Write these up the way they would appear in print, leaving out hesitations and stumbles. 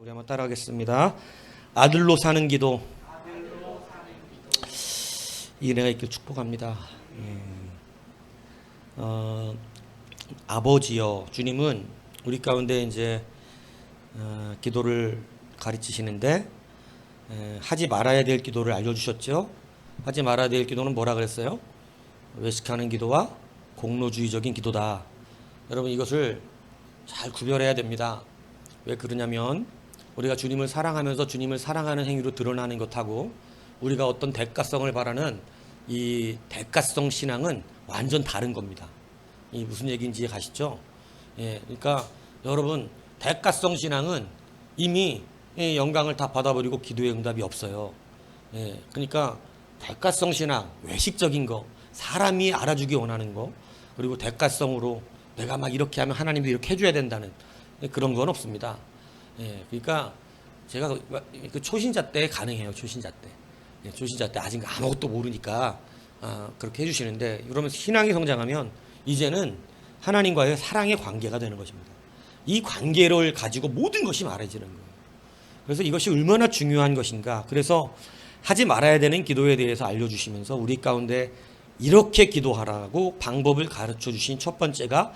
우리 한번 따라하겠습니다. 아들로 사는 기도. 이 은혜가 있길 축복합니다. 아버지여, 주님은 우리 가운데 이제 기도를 가르치시는데 하지 말아야 될 기도를 알려주셨죠. 하지 말아야 될 기도는 뭐라 그랬어요? 외식하는 기도와 공로주의적인 기도다. 여러분, 이것을 잘 구별해야 됩니다. 왜 그러냐면 우리가 주님을 사랑하면서 주님을 사랑하는 행위로 드러나는 것하고 우리가 어떤 대가성을 바라는 이 대가성 신앙은 완전 다른 겁니다. 이 무슨 얘기인지 가시죠? 그러니까 여러분, 대가성 신앙은 이미 영광을 다 받아버리고 기도의 응답이 없어요. 그러니까 대가성 신앙, 외식적인 거, 사람이 알아주기 원하는 거, 그리고 대가성으로 내가 막 이렇게 하면 하나님도 이렇게 해줘야 된다는 그런 건 없습니다. 그러니까 제가 그 초신자 때 가능해요. 초신자 때. 초신자 때 아직 아무것도 모르니까 그렇게 해주시는데, 그러면서 신앙이 성장하면 이제는 하나님과의 사랑의 관계가 되는 것입니다. 이 관계를 가지고 모든 것이 말해지는 거예요. 그래서 이것이 얼마나 중요한 것인가. 그래서 하지 말아야 되는 기도에 대해서 알려주시면서 우리 가운데 이렇게 기도하라고 방법을 가르쳐 주신 첫 번째가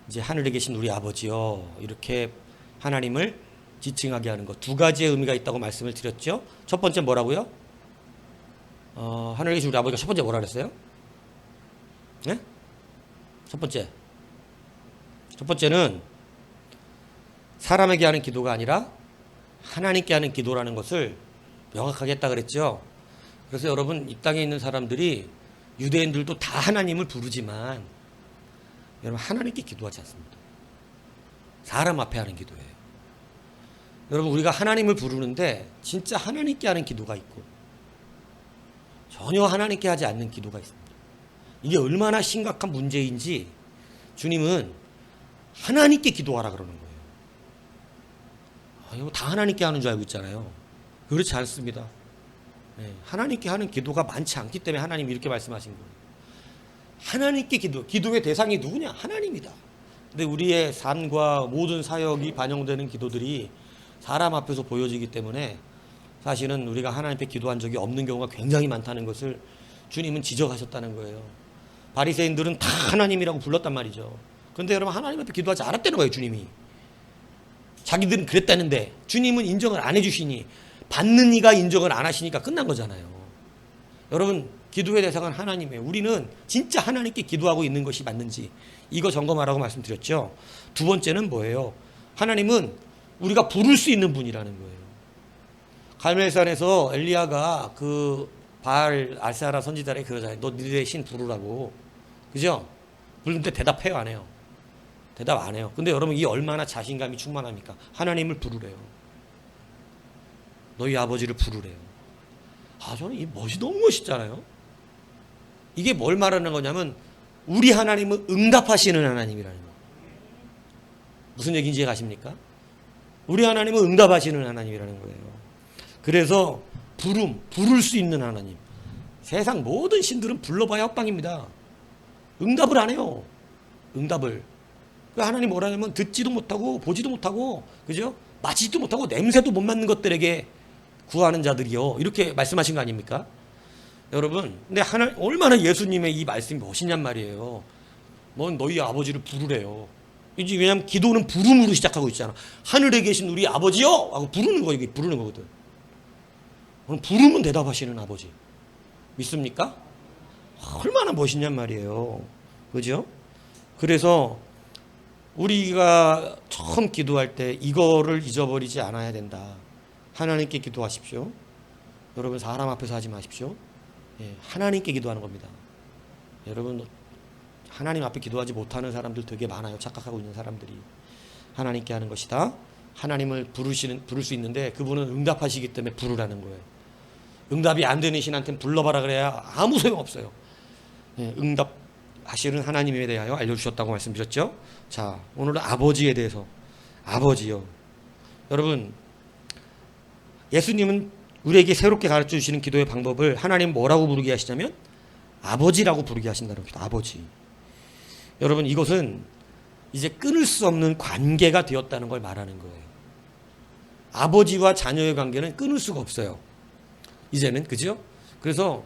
이제 하늘에 계신 우리 아버지요, 이렇게 하나님을 지칭하게 하는 것. 두 가지의 의미가 있다고 말씀을 드렸죠. 첫 번째 뭐라고요? 하늘에 계신 우리 아버지가 첫 번째 뭐라 그랬어요? 네? 첫 번째는 사람에게 하는 기도가 아니라 하나님께 하는 기도라는 것을 명확하게 했다 그랬죠. 그래서 여러분, 이 땅에 있는 사람들이, 유대인들도 다 하나님을 부르지만 여러분, 하나님께 기도하지 않습니다. 사람 앞에 하는 기도예요. 여러분, 우리가 하나님을 부르는데 진짜 하나님께 하는 기도가 있고 전혀 하나님께 하지 않는 기도가 있습니다. 이게 얼마나 심각한 문제인지 주님은 하나님께 기도하라 그러는 거예요. 이거 다 하나님께 하는 줄 알고 있잖아요. 그렇지 않습니다. 하나님께 하는 기도가 많지 않기 때문에 하나님이 이렇게 말씀하신 거예요. 하나님께 기도의 대상이 누구냐? 하나님이다. 근데 우리의 삶과 모든 사역이 반영되는 기도들이 사람 앞에서 보여지기 때문에 사실은 우리가 하나님 앞에 기도한 적이 없는 경우가 굉장히 많다는 것을 주님은 지적하셨다는 거예요. 바리새인들은 다 하나님이라고 불렀단 말이죠. 그런데 여러분, 하나님 앞에 기도하지 않았다는 거예요. 주님이. 자기들은 그랬다는데 주님은 인정을 안 해주시니, 받는 이가 인정을 안 하시니까 끝난 거잖아요. 여러분, 기도의 대상은 하나님이에요. 우리는 진짜 하나님께 기도하고 있는 것이 맞는지 이거 점검하라고 말씀드렸죠. 두 번째는 뭐예요? 하나님은 우리가 부를 수 있는 분이라는 거예요. 갈멜산에서 엘리야가 그 바알 아세라 선지자에게 그러잖아요. 너 니네 신 부르라고. 그죠? 부르는데 대답해요, 안 해요? 대답 안 해요. 근데 여러분, 이 얼마나 자신감이 충만합니까? 하나님을 부르래요. 너희 아버지를 부르래요. 저는 이 멋이 너무 멋있잖아요. 이게 뭘 말하는 거냐면 우리 하나님은 응답하시는 하나님이라는 거예요. 무슨 얘기인지 이해가십니까? 우리 하나님은 응답하시는 하나님이라는 거예요. 그래서 부를 수 있는 하나님. 세상 모든 신들은 불러봐야 헛방입니다. 응답을 안 해요. 응답을. 하나님 뭐라냐면 듣지도 못하고 보지도 못하고, 그죠? 마시지도 못하고 냄새도 못 맡는 것들에게 구하는 자들이요, 이렇게 말씀하신 거 아닙니까? 여러분, 근데 얼마나 예수님의 이 말씀이 멋있냔 말이에요. 뭐 너희 아버지를 부르래요. 이제 왜냐면 기도는 부름으로 시작하고 있잖아. 하늘에 계신 우리 아버지요 하고 부르는 거, 이게 부르는 거거든. 부르면 대답하시는 아버지. 믿습니까? 얼마나 멋있냔 말이에요. 그죠? 그래서 우리가 처음 기도할 때 이거를 잊어버리지 않아야 된다. 하나님께 기도하십시오. 여러분, 사람 앞에서 하지 마십시오. 하나님께 기도하는 겁니다. 여러분, 하나님 앞에 기도하지 못하는 사람들 되게 많아요. 착각하고 있는 사람들이. 하나님께 하는 것이다. 하나님을 부를 수 있는데 그분은 응답하시기 때문에 부르라는 거예요. 응답이 안 되는 신한테는 불러봐라 그래야 아무 소용없어요. 응답하시는 하나님에 대하여 알려주셨다고 말씀드렸죠. 자, 오늘은 아버지에 대해서. 아버지요. 여러분, 예수님은 우리에게 새롭게 가르쳐 주시는 기도의 방법을 하나님 뭐라고 부르게 하시냐면 아버지라고 부르게 하신다는 겁니다. 아버지. 여러분, 이것은 이제 끊을 수 없는 관계가 되었다는 걸 말하는 거예요. 아버지와 자녀의 관계는 끊을 수가 없어요. 이제는 그죠? 그래서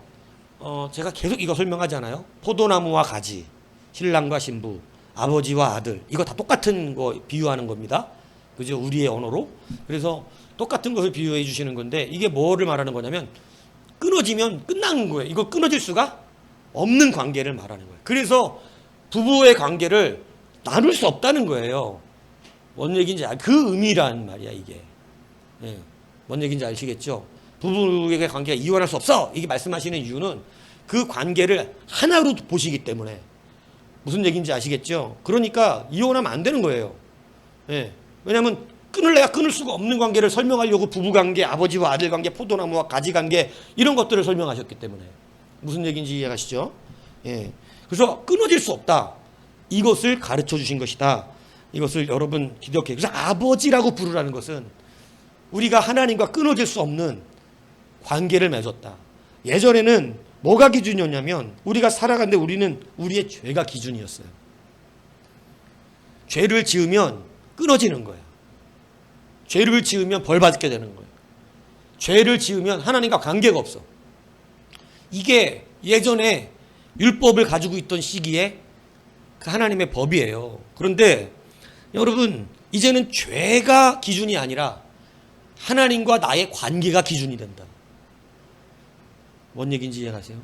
제가 계속 이거 설명하잖아요. 포도나무와 가지, 신랑과 신부, 아버지와 아들, 이거 다 똑같은 거 비유하는 겁니다. 그죠? 우리의 언어로. 그래서 똑같은 것을 비유해 주시는 건데, 이게 뭐를 말하는 거냐면 끊어지면 끝나는 거예요. 이거 끊어질 수가 없는 관계를 말하는 거예요. 그래서 부부의 관계를 나눌 수 없다는 거예요. 뭔 얘기인지 그 의미란 말이야 이게. 예. 뭔 얘기인지 아시겠죠? 부부의 관계가 이혼할 수 없어, 이게 말씀하시는 이유는 그 관계를 하나로 보시기 때문에. 무슨 얘기인지 아시겠죠? 그러니까 이혼하면 안 되는 거예요. 예. 왜냐하면 끊을래야 끊을 수가 없는 관계를 설명하려고 부부관계, 아버지와 아들 관계, 포도나무와 가지 관계, 이런 것들을 설명하셨기 때문에. 무슨 얘기인지 이해가시죠? 예. 그래서 끊어질 수 없다, 이것을 가르쳐 주신 것이다. 이것을 여러분 기억해. 그래서 아버지라고 부르라는 것은 우리가 하나님과 끊어질 수 없는 관계를 맺었다. 예전에는 뭐가 기준이었냐면, 우리가 살아가는데 우리는 우리의 죄가 기준이었어요. 죄를 지으면 끊어지는 거예요. 죄를 지으면 벌 받게 되는 거예요. 죄를 지으면 하나님과 관계가 없어. 이게 예전에 율법을 가지고 있던 시기에 그 하나님의 법이에요. 그런데 여러분, 이제는 죄가 기준이 아니라 하나님과 나의 관계가 기준이 된다. 뭔 얘기인지 이해가세요?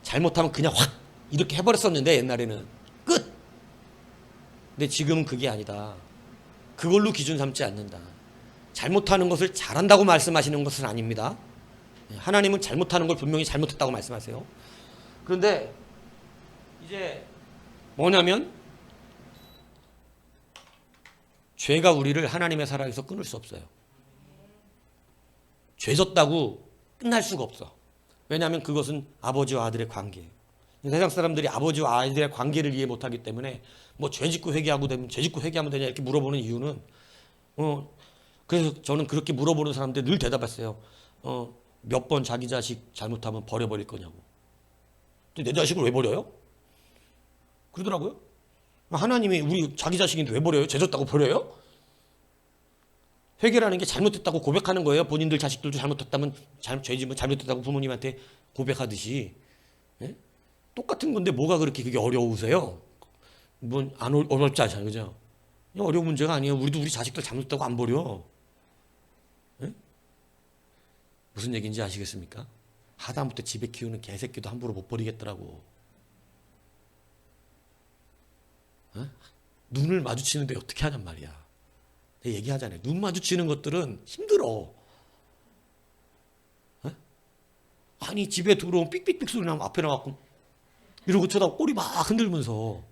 잘못하면 그냥 확 이렇게 해버렸었는데 옛날에는 끝. 근데 지금은 그게 아니다. 그걸로 기준 삼지 않는다. 잘못하는 것을 잘한다고 말씀하시는 것은 아닙니다. 하나님은 잘못하는 걸 분명히 잘못했다고 말씀하세요. 그런데 이제 뭐냐면, 죄가 우리를 하나님의 사랑에서 끊을 수 없어요. 죄 졌다고 끝날 수가 없어. 왜냐하면 그것은 아버지와 아들의 관계예요. 세상 사람들이 아버지와 아들의 관계를 이해 못하기 때문에 뭐 죄 짓고 회개하고 되면 죄 짓고 회개하면 되냐 이렇게 물어보는 이유는, 그래서 저는 그렇게 물어보는 사람들 늘 대답했어요. 몇 번 자기 자식 잘못하면 버려버릴 거냐고. 근데 내 자식을 왜 버려요? 그러더라고요. 하나님이 우리 자기 자식인데 왜 버려요? 죄 졌다고 버려요? 회개라는 게 잘못했다고 고백하는 거예요. 본인들 자식들도 잘못했다면, 죄 지면 잘못했다고 부모님한테 고백하듯이. 예? 똑같은 건데 뭐가 그렇게 그게 어려우세요? 어렵지 않잖아요. 그죠? 어려운 문제가 아니에요. 우리도 우리 자식들 잘못했다고 안 버려. 예? 무슨 얘기인지 아시겠습니까? 하다못해 집에 키우는 개새끼도 함부로 못 버리겠더라고. 예? 눈을 마주치는데 어떻게 하냔 말이야. 얘기하잖아요. 눈 마주치는 것들은 힘들어. 에? 아니 집에 들어오면 삑삑삑 소리 나면 앞에 나왔고 이러고 쳐다보고 꼬리 막 흔들면서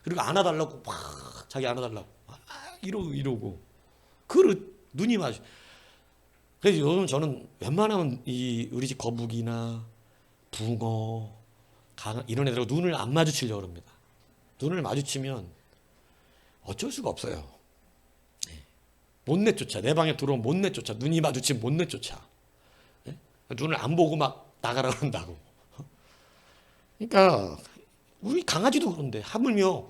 그리고 안아달라고 막 자기 안아달라고 이러고 눈이 마주. 그래서 요즘 저는 웬만하면 우리 집 거북이나 붕어, 강아 이런 애들하고 눈을 안 마주치려고 합니다. 눈을 마주치면 어쩔 수가 없어요. 못 내쫓아. 내 방에 들어오면 못 내쫓아. 눈이 마주치면 못 내쫓아. 예? 눈을 안 보고 막 나가라 그런다고. 그러니까 우리 강아지도 그런데 하물며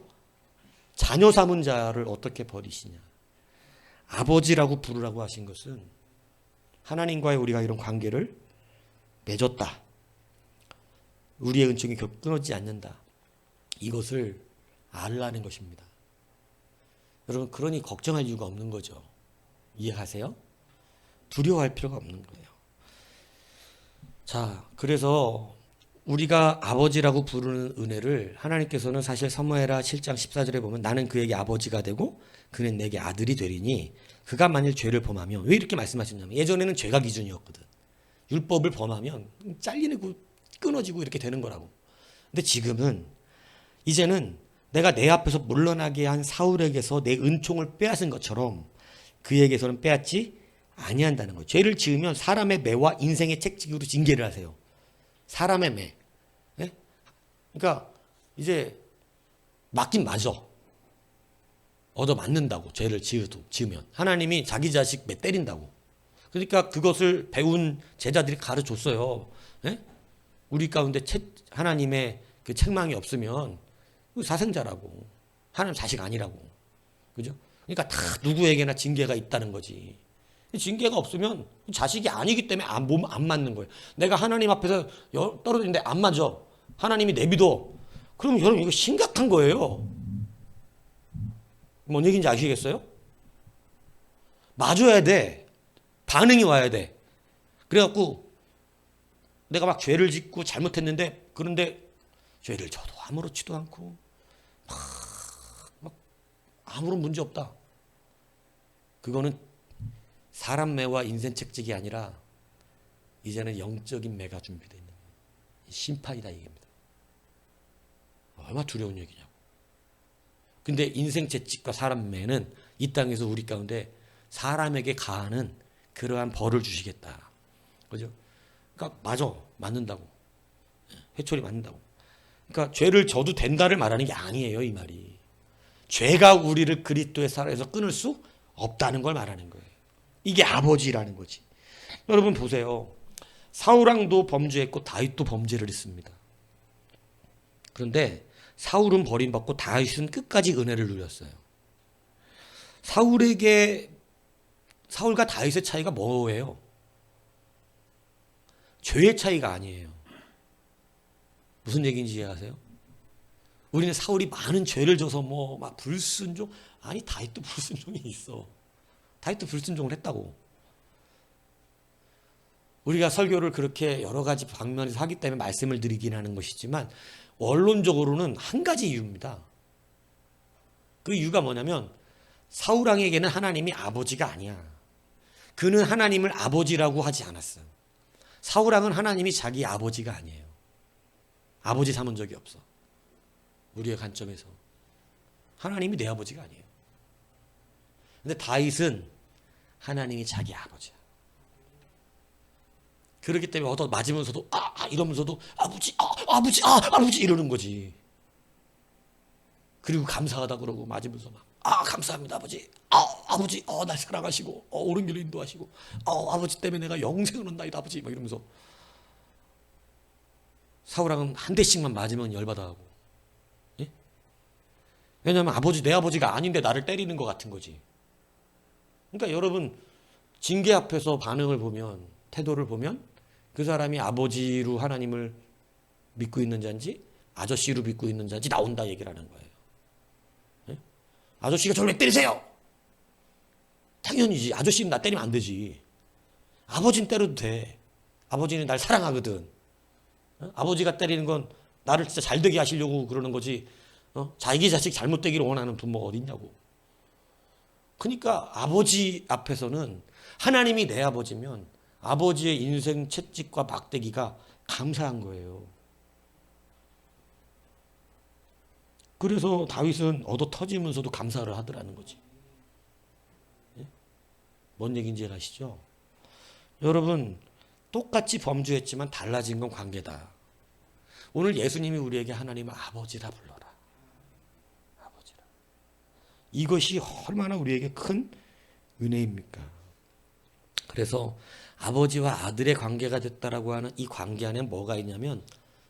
자녀 삼은 자를 어떻게 버리시냐. 아버지라고 부르라고 하신 것은 하나님과의 우리가 이런 관계를 맺었다. 우리의 은총이 끊어지지 않는다. 이것을 알라는 것입니다. 여러분, 그러니 걱정할 이유가 없는 거죠. 이해하세요? 두려워할 필요가 없는 거예요. 자, 그래서 우리가 아버지라고 부르는 은혜를 하나님께서는 사실 사무엘하 7장 14절에 보면 나는 그에게 아버지가 되고 그는 내게 아들이 되리니 그가 만일 죄를 범하면, 왜 이렇게 말씀하셨냐면 예전에는 죄가 기준이었거든. 율법을 범하면 잘리고 끊어지고 이렇게 되는 거라고. 근데 지금은 이제는 내가 내 앞에서 물러나게 한 사울에게서 내 은총을 빼앗은 것처럼 그에게서는 빼앗지 아니한다는 거예요. 죄를 지으면 사람의 매와 인생의 책찍이로 징계를 하세요. 사람의 매. 예? 그러니까 이제 맞긴 맞아. 얻어 맞는다고. 죄를 지으면 하나님이 자기 자식 매 때린다고. 그러니까 그것을 배운 제자들이 가르쳤어요. 예? 우리 가운데 하나님의 그 책망이 없으면 사생자라고. 하나님 자식 아니라고. 그죠? 그러니까 다 누구에게나 징계가 있다는 거지. 징계가 없으면 자식이 아니기 때문에 안 맞는 거예요. 내가 하나님 앞에서 떨어지는데 안 맞아. 하나님이 내비둬. 그럼 여러분 이거 심각한 거예요. 뭔 얘기인지 아시겠어요? 맞아야 돼. 반응이 와야 돼. 그래갖고 내가 막 죄를 짓고 잘못했는데 그런데 죄를 져도 아무렇지도 않고 막 아무런 문제 없다. 그거는 사람 매와 인생 책찍이 아니라 이제는 영적인 매가 준비되어 있는 거예요. 심판이다 이겁니다. 얼마나 두려운 얘기냐고. 근데 인생 채찍과 사람 매는 이 땅에서 우리 가운데 사람에게 가하는 그러한 벌을 주시겠다. 그죠? 그러니까 맞아. 맞는다고. 회초리 맞는다고. 그러니까 죄를 져도 된다를 말하는 게 아니에요, 이 말이. 죄가 우리를 그리스도의 사랑에서 끊을 수 없다는 걸 말하는 거예요. 이게 아버지라는 거지. 여러분 보세요. 사울왕도 범죄했고 다윗도 범죄를 했습니다. 그런데 사울은 버림받고 다윗은 끝까지 은혜를 누렸어요. 사울과 다윗의 차이가 뭐예요? 죄의 차이가 아니에요. 무슨 얘기인지 이해하세요? 우리는 사울이 많은 죄를 져서 뭐 막 불순종, 아니 다윗도 불순종이 있어. 다윗도 불순종을 했다고. 우리가 설교를 그렇게 여러 가지 방면에서 하기 때문에 말씀을 드리긴 하는 것이지만 원론적으로는 한 가지 이유입니다. 그 이유가 뭐냐면 사울왕에게는 하나님이 아버지가 아니야. 그는 하나님을 아버지라고 하지 않았어. 사울왕은 하나님이 자기 아버지가 아니에요. 아버지 삼은 적이 없어. 우리의 관점에서 하나님이 내 아버지가 아니에요. 근데 다윗은 하나님이 자기 아버지야. 그렇기 때문에 얻어 맞으면서도 이러면서도 아버지 이러는 거지. 그리고 감사하다 그러고 맞으면서 막 감사합니다 아버지. 아버지 날 사랑하시고 옳은 길로 인도하시고 아버지 때문에 내가 영생을 얻나이다 아버지 막 이러면서. 사울왕은 한 대씩만 맞으면 열받아하고. 예? 왜냐하면 내 아버지가 아닌데 나를 때리는 것 같은 거지. 그러니까 여러분 징계 앞에서 반응을 보면, 태도를 보면 그 사람이 아버지로 하나님을 믿고 있는 자인지 아저씨로 믿고 있는 자인지 나온다 얘기를 하는 거예요. 예? 아저씨가 저를 왜 때리세요? 당연히지. 아저씨는 나 때리면 안 되지. 아버지는 때려도 돼. 아버지는 날 사랑하거든. 아버지가 때리는 건 나를 진짜 잘되게 하시려고 그러는 거지. 자기 자식 잘못되기를 원하는 부모가 어디 있냐고. 그러니까 아버지 앞에서는 하나님이 내 아버지면 아버지의 인생 채찍과 막대기가 감사한 거예요. 그래서 다윗은 얻어 터지면서도 감사를 하더라는 거지. 예? 뭔 얘기인지 아시죠? 여러분 똑같이 범죄했지만 달라진 건 관계다. 오늘 예수님이 우리에게 하나님을 아버지라 불러라. 아버지라. 이것이 얼마나 우리에게 큰 은혜입니까? 그래서 아버지와 아들의 관계가 됐다라고 하는 이 관계 안에 뭐가 있냐면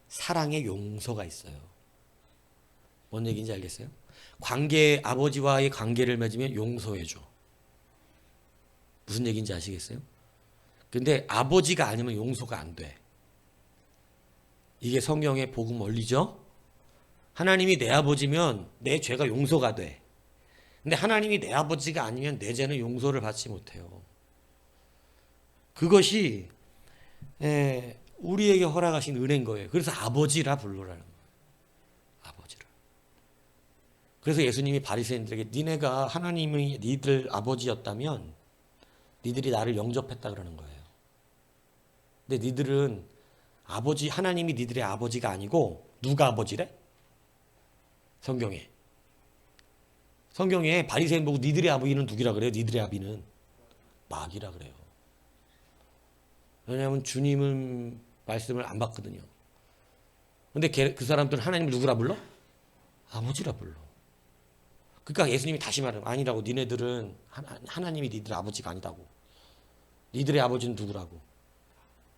사랑의 용서가 있어요. 뭔 얘기인지 알겠어요? 아버지와의 관계를 맺으면 용서해줘. 무슨 얘기인지 아시겠어요? 근데 아버지가 아니면 용서가 안 돼. 이게 성경의 복음 원리죠? 하나님이 내 아버지면 내 죄가 용서가 돼. 근데 하나님이 내 아버지가 아니면 내 죄는 용서를 받지 못해요. 그것이 우리에게 허락하신 은혜인 거예요. 그래서 아버지라 부르라는 거예요. 아버지라. 그래서 예수님이 바리새인들에게 니네가 하나님이 니들 아버지였다면 니들이 나를 영접했다 그러는 거예요. 근데 니들은 하나님이 니들의 아버지가 아니고 누가 아버지래? 성경에 바리새인 보고 니들의 아버지는 누구라 그래요? 니들의 아비는 마귀라 그래요. 왜냐하면 주님은 말씀을 안 받거든요. 근데 그 사람들은 하나님을 누구라 불러? 아버지라 불러. 그러니까 예수님이 다시 말하면 아니라고. 니네들은 하나님이 니들 아버지가 아니다고. 니들의 아버지는 누구라고?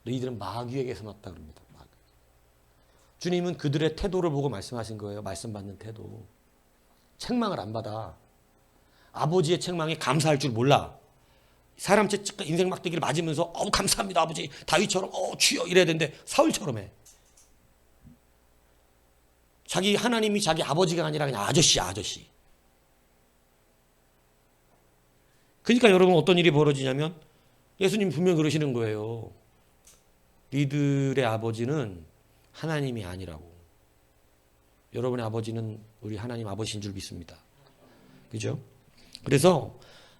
너희들은 마귀에게서 났다 그럽니다. 마귀. 주님은 그들의 태도를 보고 말씀하신 거예요. 말씀 받는 태도. 책망을 안 받아. 아버지의 책망에 감사할 줄 몰라. 사람 채찍과 인생 막대기를 맞으면서 감사합니다 아버지 다윗처럼 주여 이래야 되는데 사울처럼 해. 자기 하나님이 자기 아버지가 아니라 그냥 아저씨야 아저씨. 그러니까 여러분 어떤 일이 벌어지냐면 예수님 분명 그러시는 거예요. 니들의 아버지는 하나님이 아니라고. 여러분의 아버지는 우리 하나님 아버지인 줄 믿습니다. 그죠? 그래서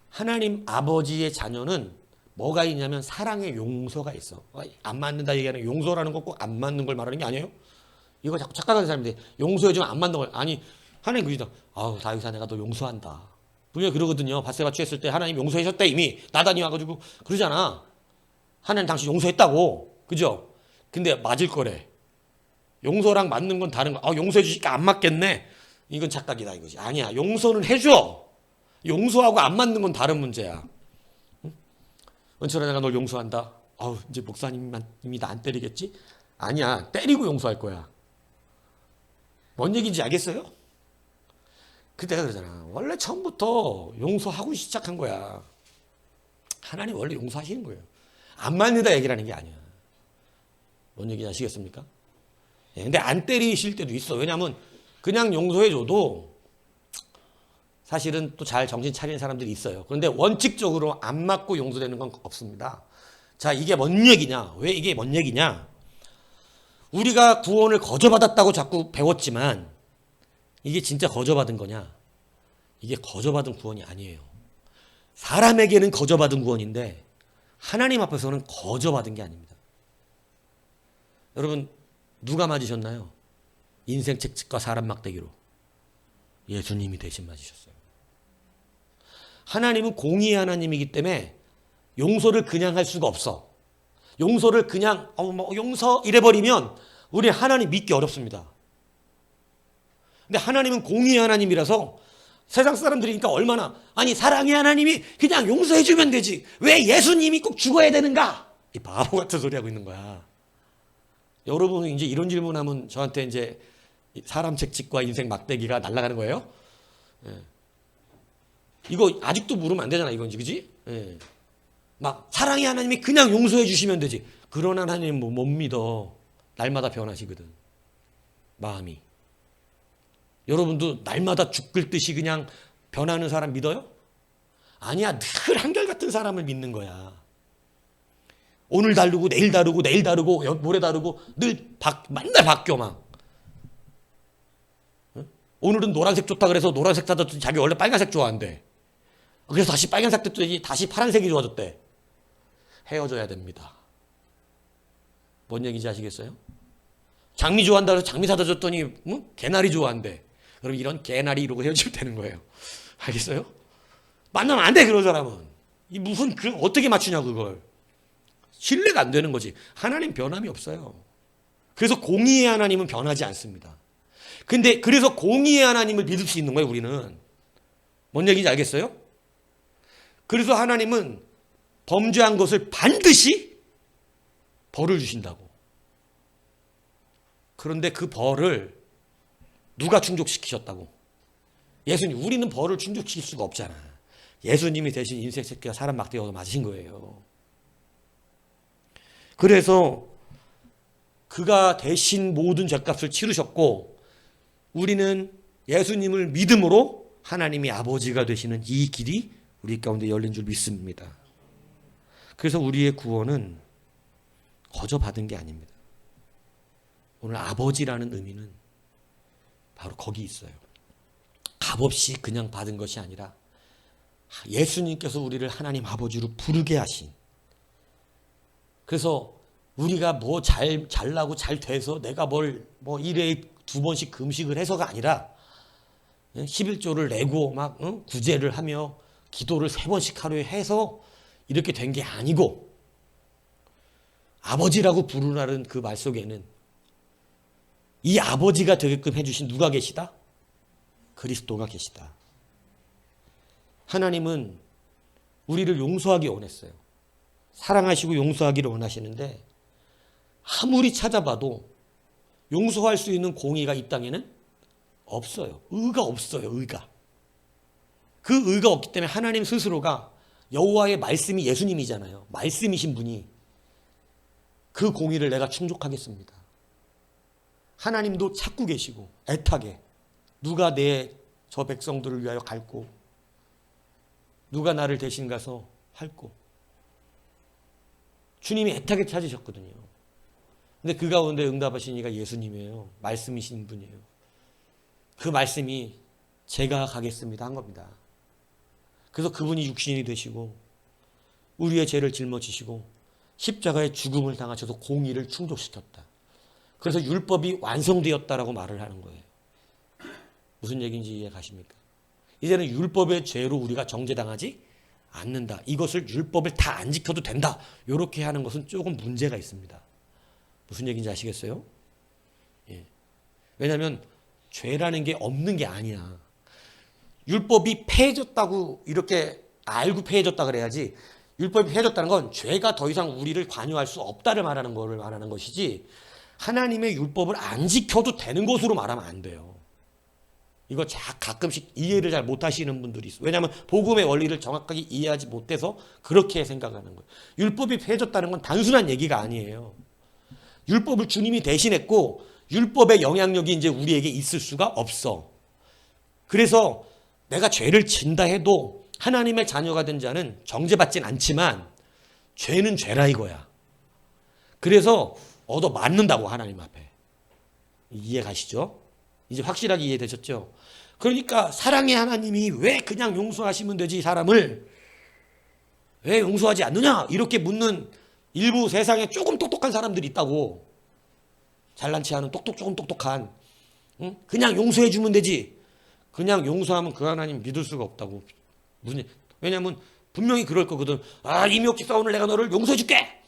하나님 아버지의 자녀는 뭐가 있냐면 사랑의 용서가 있어. 안 맞는다 얘기하는 용서라는 거 꼭 안 맞는 걸 말하는 게 아니에요. 이거 자꾸 착각하는 사람인데 용서해주면 안 맞는 걸. 아니 하나님 그러시다. 다윗아 내가 너 용서한다. 분명히 그러거든요. 바세바 취했을 때 하나님 용서하셨다 이미. 나단이 와가지고 그러잖아. 하나님 당신 용서했다고. 그죠? 근데 맞을 거래. 용서랑 맞는 건 다른 거. 용서해 주시니까 안 맞겠네. 이건 착각이다 이거지. 아니야. 용서는 해줘. 용서하고 안 맞는 건 다른 문제야. 응? 은철아 내가 널 용서한다. 이제 목사님이 나 안 때리겠지? 아니야. 때리고 용서할 거야. 뭔 얘기인지 알겠어요? 그때가 그러잖아. 원래 처음부터 용서하고 시작한 거야. 하나님 원래 용서하시는 거예요. 안 맞는다 얘기라는 게 아니야. 뭔 얘기인지 아시겠습니까? 근데 안 때리실 때도 있어. 왜냐하면 그냥 용서해줘도 사실은 또 잘 정신 차리는 사람들이 있어요. 그런데 원칙적으로 안 맞고 용서되는 건 없습니다. 자, 이게 뭔 얘기냐? 왜 이게 뭔 얘기냐? 우리가 구원을 거저받았다고 자꾸 배웠지만 이게 진짜 거저받은 거냐? 이게 거저받은 구원이 아니에요. 사람에게는 거저받은 구원인데 하나님 앞에서는 거저받은 게 아닙니다. 여러분 누가 맞으셨나요? 인생 채찍과 사람 막대기로. 예수님이 대신 맞으셨어요. 하나님은 공의의 하나님이기 때문에 용서를 그냥 할 수가 없어. 용서를 그냥 용서 이래버리면 우리 하나님 믿기 어렵습니다. 근데 하나님은 공의의 하나님이라서 세상 사람들이니까 얼마나 사랑의 하나님이 그냥 용서해주면 되지 왜 예수님이 꼭 죽어야 되는가? 이 바보 같은 소리 하고 있는 거야. 여러분 이제 이런 질문하면 저한테 이제 사람 채찍과 인생 막대기가 날아가는 거예요. 이거 아직도 물으면 안 되잖아 이건지 그지? 막 사랑의 하나님이 그냥 용서해 주시면 되지. 그런 하나님 못 믿어. 날마다 변하시거든. 마음이. 여러분도 날마다 죽을 듯이 그냥 변하는 사람 믿어요? 아니야. 늘 한결같은 사람을 믿는 거야. 오늘 다르고 내일 다르고 내일 다르고 모레 다르고 맨날 바뀌어 막. 오늘은 노란색 좋다 그래서 노란색 사줬더니 자기 원래 빨간색 좋아한대. 그래서 다시 빨간색 됐더니 다시 파란색이 좋아졌대. 헤어져야 됩니다. 뭔 얘기인지 아시겠어요? 장미 좋아한다 그래서 장미 사다 줬더니 개나리 좋아한대. 그럼 이런 개나리 이러고 헤어지면 되는 거예요. 알겠어요? 만나면 안 돼 그런 사람은. 이 무슨 어떻게 맞추냐 그걸. 신뢰가 안 되는 거지. 하나님 변함이 없어요. 그래서 공의의 하나님은 변하지 않습니다. 근데 그래서 공의의 하나님을 믿을 수 있는 거예요 우리는. 뭔 얘기인지 알겠어요? 그래서 하나님은 범죄한 것을 반드시 벌을 주신다고. 그런데 그 벌을 누가 충족시키셨다고? 예수님. 우리는 벌을 충족시킬 수가 없잖아. 예수님이 대신 인생 채찍과 사람 막대기가 맞으신 거예요. 그래서 그가 대신 모든 죄값을 치르셨고 우리는 예수님을 믿음으로 하나님이 아버지가 되시는 이 길이 우리 가운데 열린 줄 믿습니다. 그래서 우리의 구원은 거저 받은 게 아닙니다. 오늘 아버지라는 의미는 바로 거기 있어요. 값없이 그냥 받은 것이 아니라 예수님께서 우리를 하나님 아버지로 부르게 하신. 그래서 우리가 잘나고 잘 돼서 내가 일회에 2번씩 금식을 해서가 아니라 11조를 내고 막 구제를 하며 기도를 3번씩 하루에 해서 이렇게 된 게 아니고 아버지라고 부르라는 그 말 속에는 이 아버지가 되게끔 해주신 누가 계시다? 그리스도가 계시다. 하나님은 우리를 용서하기 원했어요. 사랑하시고 용서하기를 원하시는데 아무리 찾아봐도 용서할 수 있는 공의가 이 땅에는 없어요. 의가 없어요. 의가. 그 의가 없기 때문에 하나님 스스로가 여호와의 말씀이 예수님이잖아요. 말씀이신 분이 그 공의를 내가 충족하겠습니다. 하나님도 찾고 계시고 애타게 누가 내 저 백성들을 위하여 갈고 누가 나를 대신 가서 할고 주님이 애타게 찾으셨거든요. 근데 그 가운데 응답하신 이가 예수님이에요. 말씀이신 분이에요. 그 말씀이 제가 가겠습니다 한 겁니다. 그래서 그분이 육신이 되시고 우리의 죄를 짊어지시고 십자가의 죽음을 당하셔서 공의를 충족시켰다. 그래서 율법이 완성되었다라고 말을 하는 거예요. 무슨 얘기인지 이해 가십니까? 이제는 율법의 죄로 우리가 정죄당하지 않는다. 이것을 율법을 다 안 지켜도 된다. 이렇게 하는 것은 조금 문제가 있습니다. 무슨 얘기인지 아시겠어요? 예. 왜냐하면 죄라는 게 없는 게 아니야. 율법이 폐해졌다고 이렇게 알고 폐해졌다 그래야지. 율법이 폐해졌다는 건 죄가 더 이상 우리를 관여할 수 없다를 말하는 거를 말하는 것이지 하나님의 율법을 안 지켜도 되는 것으로 말하면 안 돼요. 이거 가끔씩 이해를 잘 못하시는 분들이 있어요. 왜냐하면 복음의 원리를 정확하게 이해하지 못해서 그렇게 생각하는 거예요. 율법이 폐해졌다는 건 단순한 얘기가 아니에요. 율법을 주님이 대신했고 율법의 영향력이 이제 우리에게 있을 수가 없어. 그래서 내가 죄를 진다 해도 하나님의 자녀가 된 자는 정죄받진 않지만 죄는 죄라 이거야. 그래서 얻어 맞는다고 하나님 앞에. 이해 가시죠? 이제 확실하게 이해되셨죠? 그러니까 사랑의 하나님이 왜 그냥 용서하시면 되지 사람을 왜 용서하지 않느냐 이렇게 묻는 일부 세상에 조금 똑똑한 사람들이 있다고. 잘난 체 하는 조금 똑똑한 응? 그냥 용서해 주면 되지. 그냥 용서하면 그 하나님 믿을 수가 없다고. 왜냐하면 분명히 그럴 거거든. 아 이미 없겠어 오늘 내가 너를 용서해 줄게.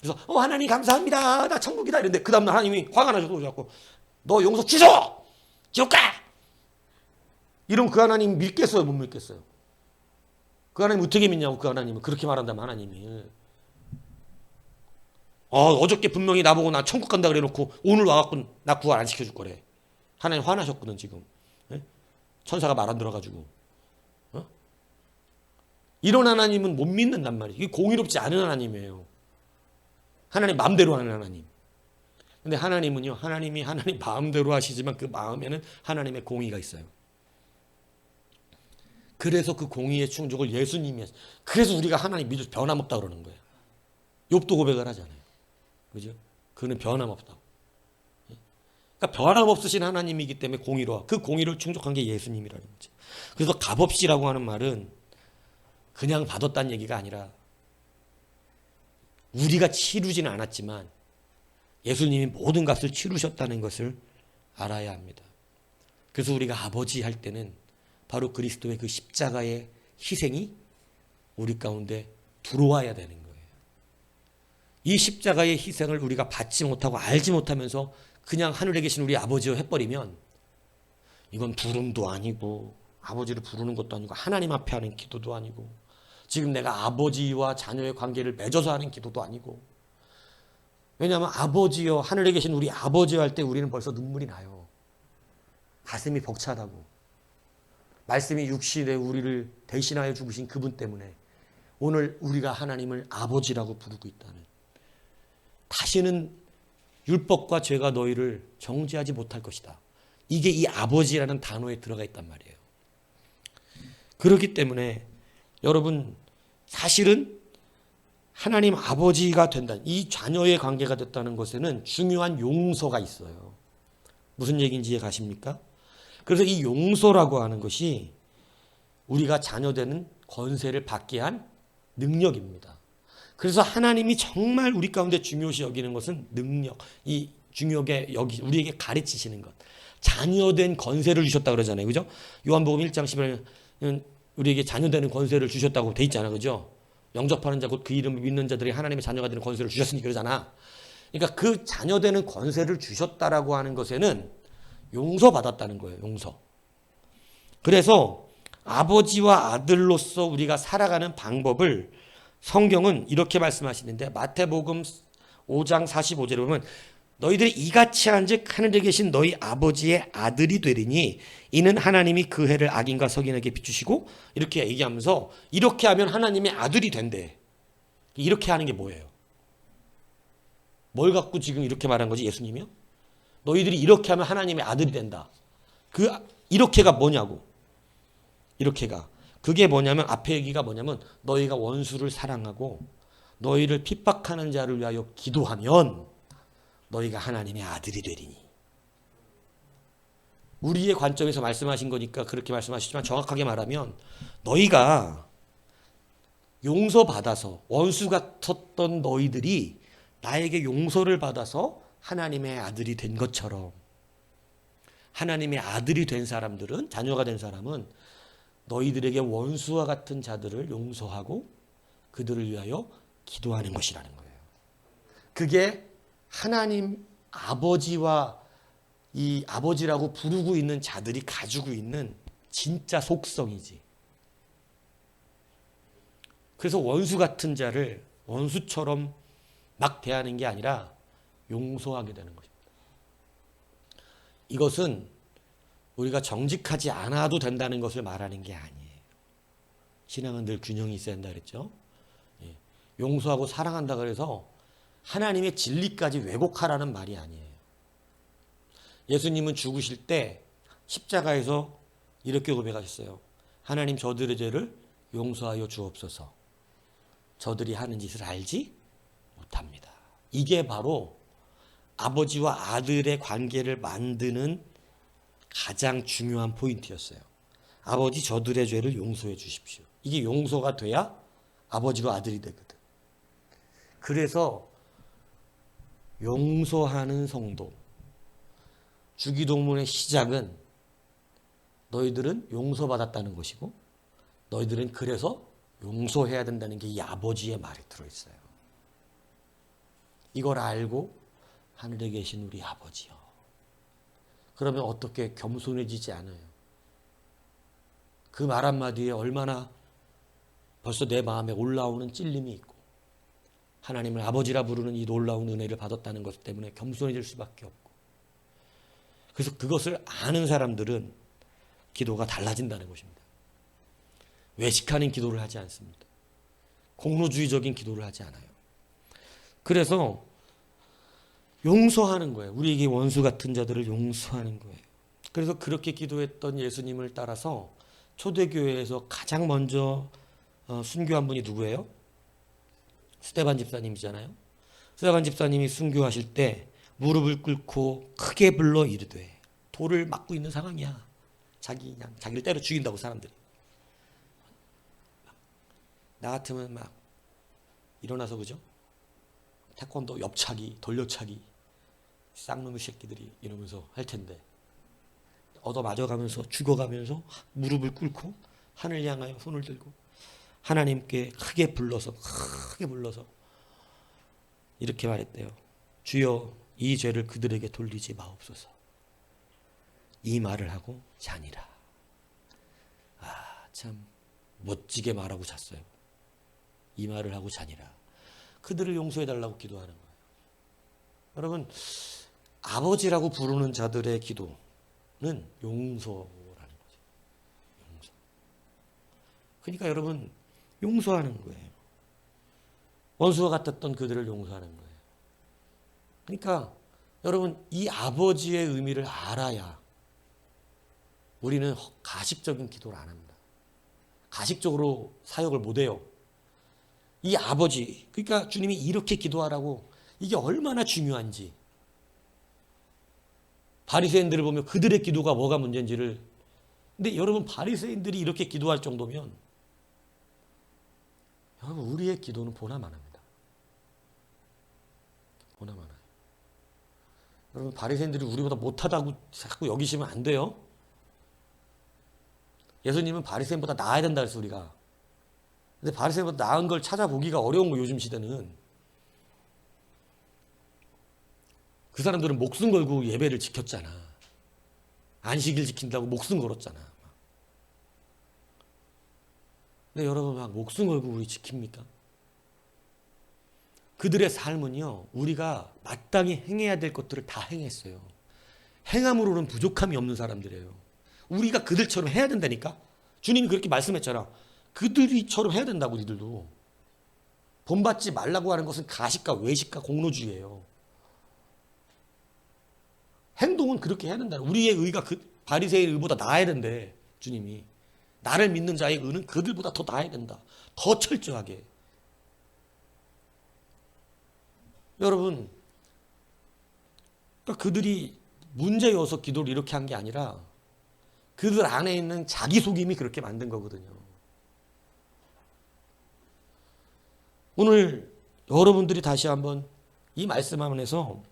그래서 하나님 감사합니다 나 천국이다 이랬는데 그 다음날 하나님이 화가 나셔서 자꾸 너 용서 취소 지옥 가 이런 그 하나님 믿겠어요 못 믿겠어요? 그 하나님 어떻게 믿냐고. 그 하나님은 그렇게 말한다면 하나님이 어저께 분명히 나보고 나 천국 간다 그래 놓고 오늘 와갖고 나 구원 안 시켜줄 거래. 하나님 화나셨거든 지금. 예? 천사가 말 안 들어가지고. 이런 하나님은 못 믿는단 말이에요. 이게 공의롭지 않은 하나님이에요. 하나님 마음대로 하는 하나님. 근데 하나님은요, 하나님이 하나님 마음대로 하시지만 그 마음에는 하나님의 공의가 있어요. 그래서 그 공의의 충족을 예수님이 했어요. 그래서 우리가 하나님 믿을 변함없다 그러는 거예요. 욥도 고백을 하잖아요. 그죠? 그는 변함없다고. 그러니까 변함없으신 하나님이기 때문에 공의로워. 그 공의를 충족한 게 예수님이라는 거죠. 그래서 값없이라고 하는 말은 그냥 받았다는 얘기가 아니라 우리가 치르지는 않았지만 예수님이 모든 값을 치르셨다는 것을 알아야 합니다. 그래서 우리가 아버지 할 때는 바로 그리스도의 그 십자가의 희생이 우리 가운데 들어와야 되는 거예요. 이 십자가의 희생을 우리가 받지 못하고 알지 못하면서 그냥 하늘에 계신 우리 아버지を해버리면 이건 부름도 아니고 아버지를 부르는 것도 아니고 하나님 앞에 하는 기도도 아니고 지금 내가 아버지와 자녀의 관계를 맺어서 하는 기도도 아니고. 왜냐하면 아버지여 하늘에 계신 우리 아버지여 할 때 우리는 벌써 눈물이 나요. 가슴이 벅차다고. 말씀이 육신에 우리를 대신하여 죽으신 그분 때문에 오늘 우리가 하나님을 아버지라고 부르고 있다는. 다시는 율법과 죄가 너희를 정죄하지 못할 것이다. 이게 이 아버지라는 단어에 들어가 있단 말이에요. 그렇기 때문에 여러분 사실은 하나님 아버지가 된다. 이 자녀의 관계가 됐다는 것에는 중요한 용서가 있어요. 무슨 얘기인지 이해 가십니까? 그래서 이 용서라고 하는 것이 우리가 자녀되는 권세를 받게 한 능력입니다. 그래서 하나님이 정말 우리 가운데 중요시 여기는 것은 능력, 이 중요하게 여기 우리에게 가르치시는 것. 자녀된 권세를 주셨다 그러잖아요. 그죠? 요한복음 1장 10절에 우리에게 자녀되는 권세를 주셨다고 돼 있잖아. 그죠? 영접하는 자 곧 그 이름을 믿는 자들이 하나님의 자녀가 되는 권세를 주셨으니 그러잖아. 그러니까 그 자녀되는 권세를 주셨다라고 하는 것에는 용서받았다는 거예요. 용서. 그래서 아버지와 아들로서 우리가 살아가는 방법을 성경은 이렇게 말씀하시는데 마태복음 5장 45절에 보면 너희들이 이같이 한즉 하늘에 계신 너희 아버지의 아들이 되리니 이는 하나님이 그 해를 악인과 석인에게 비추시고, 이렇게 얘기하면서 이렇게 하면 하나님의 아들이 된대. 이렇게 하는 게 뭐예요? 뭘 갖고 지금 이렇게 말한 거지, 예수님이요? 너희들이 이렇게 하면 하나님의 아들이 된다. 그 이렇게가 뭐냐고. 이렇게가 그게 뭐냐면, 앞에 얘기가 뭐냐면 너희가 원수를 사랑하고 너희를 핍박하는 자를 위하여 기도하면 너희가 하나님의 아들이 되리니. 우리의 관점에서 말씀하신 거니까 그렇게 말씀하시지만, 정확하게 말하면 너희가 용서받아서, 원수 같았던 너희들이 나에게 용서를 받아서 하나님의 아들이 된 것처럼, 하나님의 아들이 된 사람들은, 자녀가 된 사람은 너희들에게 원수와 같은 자들을 용서하고 그들을 위하여 기도하는 것이라는 거예요. 그게 하나님 아버지와 이 아버지라고 부르고 있는 자들이 가지고 있는 진짜 속성이지. 그래서 원수 같은 자를 원수처럼 막 대하는 게 아니라 용서하게 되는 것입니다. 이것은 우리가 정직하지 않아도 된다는 것을 말하는 게 아니에요. 신앙은 늘 균형이 있어야 한다 그랬죠. 용서하고 사랑한다 그래서 하나님의 진리까지 왜곡하라는 말이 아니에요. 예수님은 죽으실 때 십자가에서 이렇게 고백하셨어요. 하나님, 저들의 죄를 용서하여 주옵소서. 저들이 하는 짓을 알지 못합니다. 이게 바로 아버지와 아들의 관계를 만드는 가장 중요한 포인트였어요. 아버지, 저들의 죄를 용서해 주십시오. 이게 용서가 돼야 아버지와 아들이 되거든. 그래서 용서하는 성도, 주기도문의 시작은 너희들은 용서받았다는 것이고, 너희들은 그래서 용서해야 된다는 게 이 아버지의 말에 들어있어요. 이걸 알고 하늘에 계신 우리 아버지요, 그러면 어떻게 겸손해지지 않아요? 그 말 한마디에 얼마나 벌써 내 마음에 올라오는 찔림이 있고, 하나님을 아버지라 부르는 이 놀라운 은혜를 받았다는 것 때문에 겸손해질 수밖에 없고, 그래서 그것을 아는 사람들은 기도가 달라진다는 것입니다. 외식하는 기도를 하지 않습니다. 공로주의적인 기도를 하지 않아요. 그래서 용서하는 거예요. 우리에게 원수 같은 자들을 용서하는 거예요. 그래서 그렇게 기도했던 예수님을 따라서 초대교회에서 가장 먼저 순교한 분이 누구예요? 스데반 집사님이잖아요. 스데반 집사님이 순교하실 때 무릎을 꿇고 크게 불러 이르되, 돌을 맞고 있는 상황이야. 자기를 때려 죽인다고 사람들이. 나 같으면 막 일어나서, 그죠? 태권도 옆차기, 돌려차기, 쌍놈의 새끼들이 이러면서 할 텐데, 얻어 맞아가면서 죽어가면서 무릎을 꿇고 하늘 향하여 손을 들고 하나님께 크게 불러서 이렇게 말했대요. 주여, 이 죄를 그들에게 돌리지 마옵소서. 이 말을 하고 자니라. 참 멋지게 말하고 잤어요. 이 말을 하고 자니라. 그들을 용서해달라고 기도하는 거예요. 여러분, 아버지라고 부르는 자들의 기도는 용서라는 거죠. 용서. 그러니까 여러분, 용서하는 거예요. 원수와 같았던 그들을 용서하는 거예요. 그러니까 여러분, 이 아버지의 의미를 알아야 우리는 가식적인 기도를 안 합니다. 가식적으로 사역을 못 해요. 이 아버지, 그러니까 주님이 이렇게 기도하라고, 이게 얼마나 중요한지, 바리새인들을 보면 그들의 기도가 뭐가 문제인지를. 근데 여러분, 바리새인들이 이렇게 기도할 정도면 여러분, 우리의 기도는 보나마납니다. 보나마나요. 여러분, 바리새인들이 우리보다 못하다고 자꾸 여기시면 안 돼요. 예수님은 바리새인보다 나아야 된다 그랬어, 우리가. 근데 바리새인보다 나은 걸 찾아보기가 어려운 거, 요즘 시대는. 그 사람들은 목숨 걸고 예배를 지켰잖아. 안식일 지킨다고 목숨 걸었잖아. 근데 여러분, 막 목숨 걸고 우리 지킵니까? 그들의 삶은요, 우리가 마땅히 행해야 될 것들을 다 행했어요. 행함으로는 부족함이 없는 사람들이에요. 우리가 그들처럼 해야 된다니까. 주님이 그렇게 말씀했잖아. 그들이처럼 해야 된다고. 우리들도 본받지 말라고 하는 것은 가식과 외식과 공로주의예요. 행동은 그렇게 해야 된다. 우리의 의가 그 바리새인의 의보다 나아야 된대. 주님이 나를 믿는 자의 의는 그들보다 더 나아야 된다. 더 철저하게. 여러분, 그러니까 그들이 문제여서 기도를 이렇게 한 게 아니라 그들 안에 있는 자기 속임이 그렇게 만든 거거든요. 오늘 여러분들이 다시 한번 이 말씀 안에서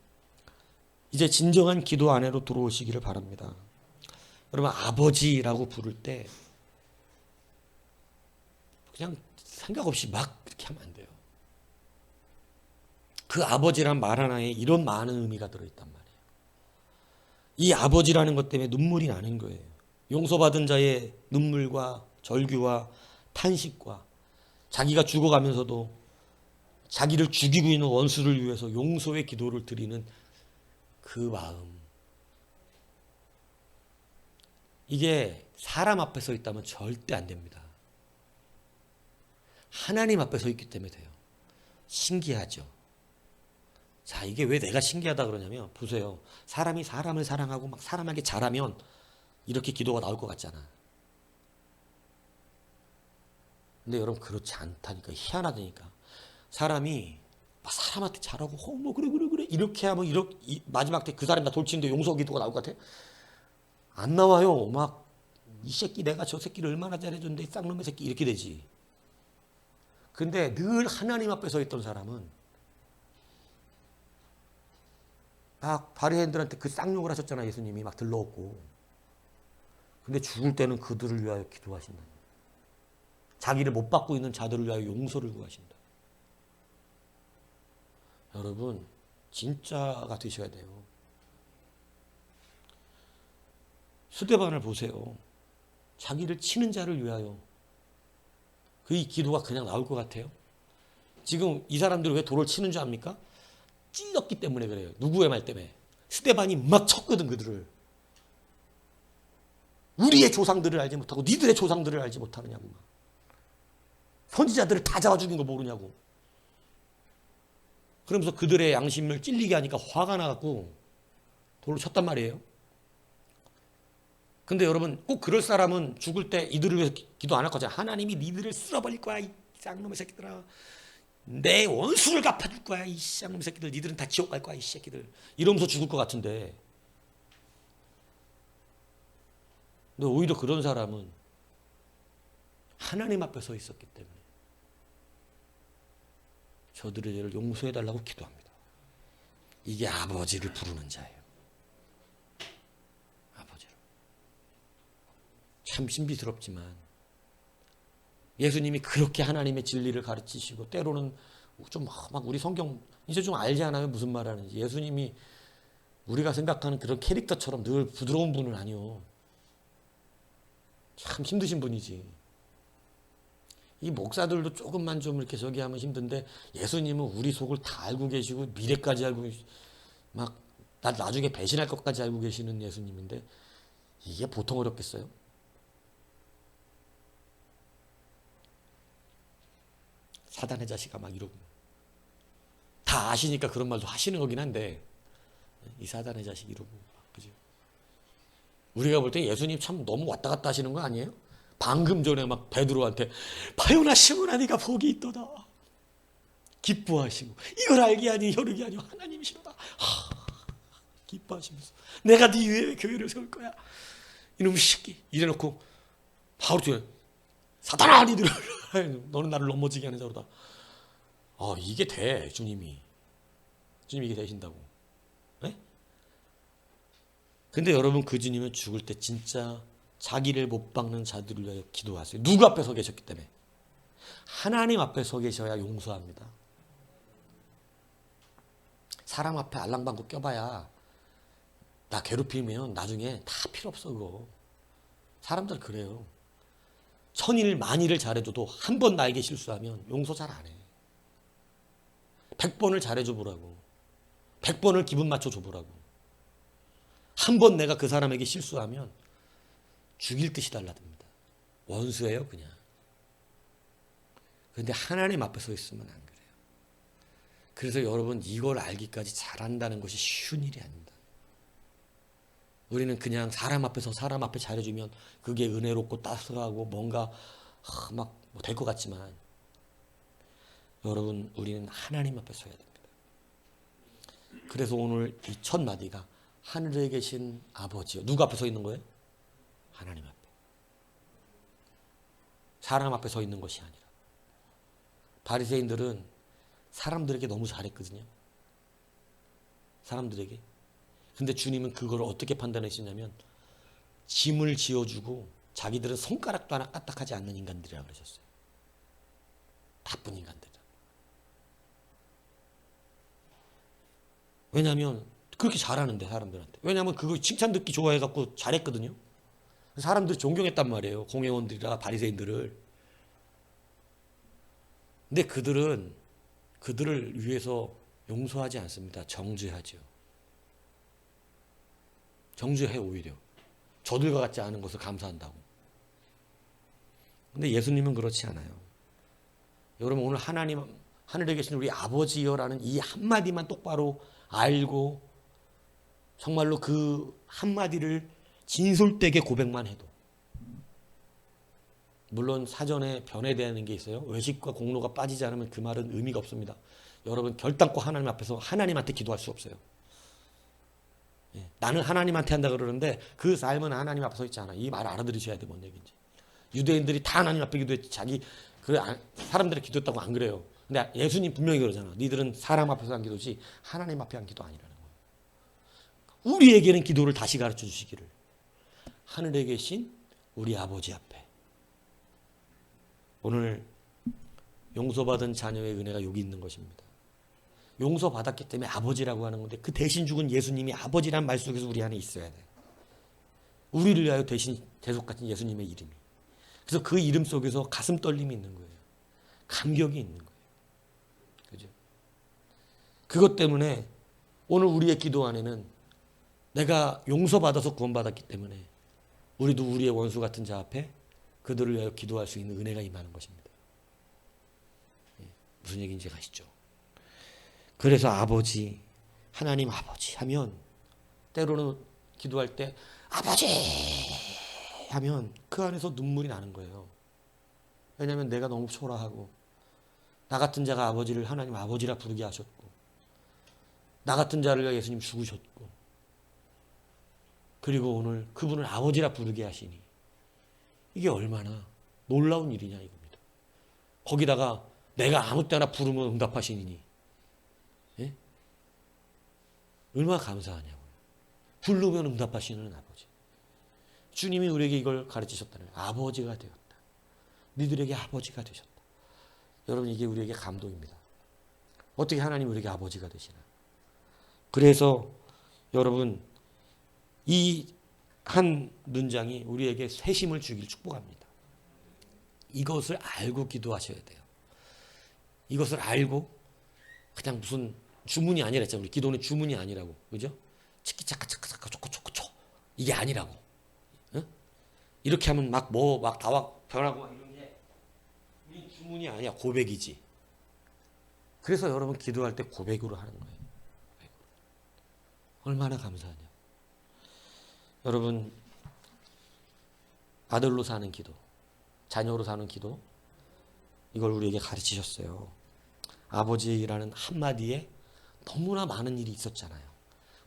이제 진정한 기도 안으로 들어오시기를 바랍니다. 여러분, 아버지라고 부를 때 그냥 생각 없이 막 그렇게 하면 안 돼요. 그 아버지란 말 하나에 이런 많은 의미가 들어있단 말이에요. 이 아버지라는 것 때문에 눈물이 나는 거예요. 용서받은 자의 눈물과 절규와 탄식과 자기가 죽어가면서도 자기를 죽이고 있는 원수를 위해서 용서의 기도를 드리는 그 마음. 이게 사람 앞에 서 있다면 절대 안 됩니다. 하나님 앞에 서 있기 때문에 돼요. 신기하죠. 자, 이게 왜 내가 신기하다 그러냐면, 보세요. 사람이 사람을 사랑하고 막 사람에게 잘하면 이렇게 기도가 나올 것 같잖아. 근데 여러분, 그렇지 않다니까. 희한하다니까. 사람이 막 사람한테 잘하고, 뭐 그래 이렇게 하면 마지막 때 그 사람이 나 돌치는데 용서 기도가 나올 것 같아? 안 나와요. 막 이 새끼, 내가 저 새끼를 얼마나 잘해줬는데 쌍놈의 새끼, 이렇게 되지. 근데 늘 하나님 앞에 서 있던 사람은 막 바리새인들한테 그 쌍욕을 하셨잖아. 예수님이 막 들러엎고. 근데 죽을 때는 그들을 위하여 기도하신다. 자기를 못 받고 있는 자들을 위하여 용서를 구하신다. 여러분, 진짜가 되셔야 돼요. 스데반을 보세요. 자기를 치는 자를 위하여. 그 기도가 그냥 나올 것 같아요? 지금 이 사람들이 왜 돌을 치는 줄 압니까? 찔렸기 때문에 그래요. 누구의 말 때문에? 스데반이 막 쳤거든, 그들을. 우리의 조상들을 알지 못하고 니들의 조상들을 알지 못하느냐고. 선지자들을 다 잡아 죽인 거 모르냐고. 그러면서 그들의 양심을 찔리게 하니까 화가 나갖고 돌로 쳤단 말이에요. 근데 여러분, 꼭 그럴 사람은 죽을 때 이들을 위해서 기도 안 할 거잖아요. 하나님이 니들을 쓸어버릴 거야, 이 쌍놈의 새끼들아. 내 원수를 갚아줄 거야, 이 쌍놈의 새끼들. 니들은 다 지옥 갈 거야, 이 새끼들. 이러면서 죽을 것 같은데. 근데 오히려 그런 사람은 하나님 앞에 서 있었기 때문에 저들의 죄를 용서해달라고 기도합니다. 이게 아버지를 부르는 자예요. 아버지를. 참 신비스럽지만 예수님이 그렇게 하나님의 진리를 가르치시고, 때로는 좀 막 우리 성경 이제 좀 알지 않아요? 무슨 말 하는지. 예수님이 우리가 생각하는 그런 캐릭터처럼 늘 부드러운 분은 아니요. 참 힘드신 분이지. 이 목사들도 조금만 좀 이렇게 저기 하면 힘든데, 예수님은 우리 속을 다 알고 계시고 미래까지 알고 막 나 나중에 배신할 것까지 알고 계시는 예수님인데, 이게 보통 어렵겠어요? 사단의 자식아 막 이러고 다 아시니까 그런 말도 하시는 거긴 한데, 이 사단의 자식 이러고, 그죠? 우리가 볼 때 예수님 참 너무 왔다 갔다 하시는 거 아니에요? 방금 전에 막 베드로한테 바요나 시몬아 네가 복이 있도다 기뻐하시고, 이걸 알게 하니 혈육이 아니오 하나님이시로다 기뻐하시면서, 내가 네 위에 교회를 세울 거야 이놈의 새끼 이래놓고 바로 뒤에 사탄아 니들 너는 나를 넘어지게 하는 자로다. 이게 돼. 주님이 이게 되신다고. 네? 근데 여러분, 그 주님은 죽을 때 진짜 자기를 못 박는 자들을 위하여 기도하세요. 누구 앞에 서 계셨기 때문에? 하나님 앞에 서 계셔야 용서합니다. 사람 앞에 알랑방구 껴봐야 나 괴롭히면 나중에 다 필요 없어. 그거 사람들 그래요. 천일 만일을 잘해줘도 한 번 나에게 실수하면 용서 잘 안 해. 100번을 잘해줘 보라고. 100번을 기분 맞춰줘 보라고. 한 번 내가 그 사람에게 실수하면 죽일 듯이 달라듭니다. 원수예요, 그냥. 그런데 하나님 앞에 서 있으면 안 그래요. 그래서 여러분, 이걸 알기까지 잘한다는 것이 쉬운 일이 아닙니다. 우리는 그냥 사람 앞에서 사람 앞에 잘해주면 그게 은혜롭고 따스하고 뭔가 막 될 것 같지만, 여러분, 우리는 하나님 앞에 서야 됩니다. 그래서 오늘 이 첫 마디가 하늘에 계신 아버지요. 누구 앞에 서 있는 거예요? 하나님 앞에. 사람 앞에 서 있는 것이 아니라. 바리새인들은 사람들에게 너무 잘했거든요. 사람들에게. 근데 주님은 그걸 어떻게 판단하시냐면 짐을 지어주고 자기들은 손가락도 하나 까딱하지 않는 인간들이라고 그러셨어요. 나쁜 인간들. 왜냐하면 그렇게 잘하는데 사람들한테. 왜냐하면 그거 칭찬 듣기 좋아해갖고 잘했거든요. 사람들이 존경했단 말이에요. 공회원들이라 바리새인들을. 근데 그들을 위해서 용서하지 않습니다. 정죄하죠. 정죄해 오히려. 저들과 같지 않은 것을 감사한다고. 근데 예수님은 그렇지 않아요. 여러분 오늘 하나님 하늘에 계신 우리 아버지여라는 이 한마디만 똑바로 알고 정말로 그 한마디를 진솔되게 고백만 해도, 물론 사전에 변해되는 게 있어요. 외식과 공로가 빠지지 않으면 그 말은 의미가 없습니다. 여러분 결단코 하나님 앞에서 하나님한테 기도할 수 없어요. 나는 하나님한테 한다 그러는데 그 삶은 하나님 앞에 서 있지 않아. 이 말 알아들으셔야 돼. 뭔 얘기인지. 유대인들이 다 하나님 앞에 기도했지. 사람들이 기도했다고 안 그래요. 근데 예수님 분명히 그러잖아. 니들은 사람 앞에서 한 기도지 하나님 앞에 한 기도 아니라는 거예요. 우리에게는 기도를 다시 가르쳐 주시기를. 하늘에 계신 우리 아버지 앞에. 오늘 용서받은 자녀의 은혜가 여기 있는 것입니다. 용서받았기 때문에 아버지라고 하는 건데 그 대신 죽은 예수님이 아버지란 말 속에서 우리 안에 있어야 돼요. 우리를 위하여 대신 대속하신 예수님의 이름이. 그래서 그 이름 속에서 가슴 떨림이 있는 거예요. 감격이 있는 거예요. 그죠? 그것 때문에 오늘 우리의 기도 안에는 내가 용서받아서 구원받았기 때문에 우리도 우리의 원수 같은 자 앞에 그들을 위하여 기도할 수 있는 은혜가 임하는 것입니다. 무슨 얘기인지 아시죠? 그래서 아버지, 하나님 아버지 하면 때로는 기도할 때 아버지 하면 그 안에서 눈물이 나는 거예요. 왜냐하면 내가 너무 초라하고 나 같은 자가 아버지를 하나님 아버지라 부르게 하셨고 나 같은 자를 위해 예수님 죽으셨고 그리고 오늘 그분을 아버지라 부르게 하시니 이게 얼마나 놀라운 일이냐 이겁니다. 거기다가 내가 아무 때나 부르면 응답하시니 예? 얼마나 감사하냐고요. 부르면 응답하시는 아버지. 주님이 우리에게 이걸 가르치셨다는 거예요. 아버지가 되었다. 니들에게 아버지가 되셨다. 여러분 이게 우리에게 감동입니다. 어떻게 하나님 우리에게 아버지가 되시나. 그래서 여러분 이 한 문장이 우리에게 새 힘을 주길 축복합니다. 이것을 알고 기도하셔야 돼요. 이것을 알고 그냥 무슨 주문이 아니라 했잖아요. 우리 기도는 주문이 아니라고. 그죠? 치키차카차카차카 초코초코초 이게 아니라고. 응? 이렇게 하면 막 나와 변하고 막 이런 게 우리 주문이 아니야. 고백이지. 그래서 여러분 기도할 때 고백으로 하는 거예요. 고백으로. 얼마나 감사하냐. 여러분 아들로 사는 기도, 자녀로 사는 기도 이걸 우리에게 가르치셨어요. 아버지라는 한마디에 너무나 많은 일이 있었잖아요.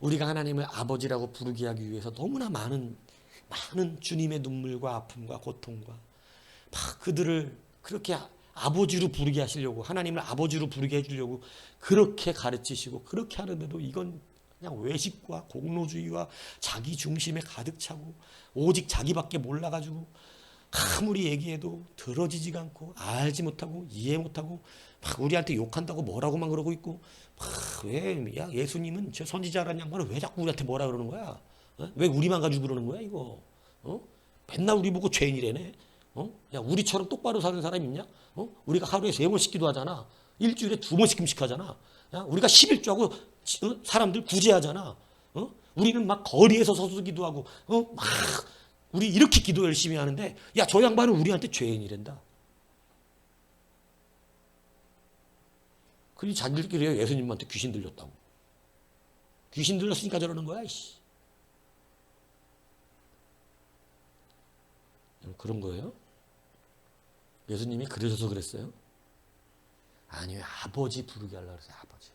우리가 하나님을 아버지라고 부르게 하기 위해서 너무나 많은 주님의 눈물과 아픔과 고통과 막 그들을 그렇게 아버지로 부르게 하시려고 하나님을 아버지로 부르게 해주려고 그렇게 가르치시고 그렇게 하는데도 이건 그냥 외식과 공로주의와 자기 중심에 가득 차고 오직 자기밖에 몰라가지고 아무리 얘기해도 들어지지가 않고 알지 못하고 이해 못하고 막 우리한테 욕한다고 뭐라고만 그러고 있고 야 예수님은 저 선지자라는 양반은 왜 자꾸 우리한테 뭐라 그러는 거야? 왜 우리만 가지고 그러는 거야 이거? 맨날 우리 보고 죄인이래네. 야 우리처럼 똑바로 사는 사람 있냐? 우리가 하루에 3번씩 기도하잖아. 일주일에 2번씩 금식하잖아. 우리가 11조하고 사람들 구제하잖아. 우리는 막 거리에서 서서 기도하고 막 우리 이렇게 기도 열심히 하는데 야, 저 양반은 우리한테 죄인이란다. 그리고 자기들끼리 예수님한테 귀신 들렸다고. 귀신 들렸으니까 저러는 거야. 이씨. 그런 거예요? 예수님이 그러셔서 그랬어요? 아니요, 아버지 부르게 하려고 그랬어요. 아버지.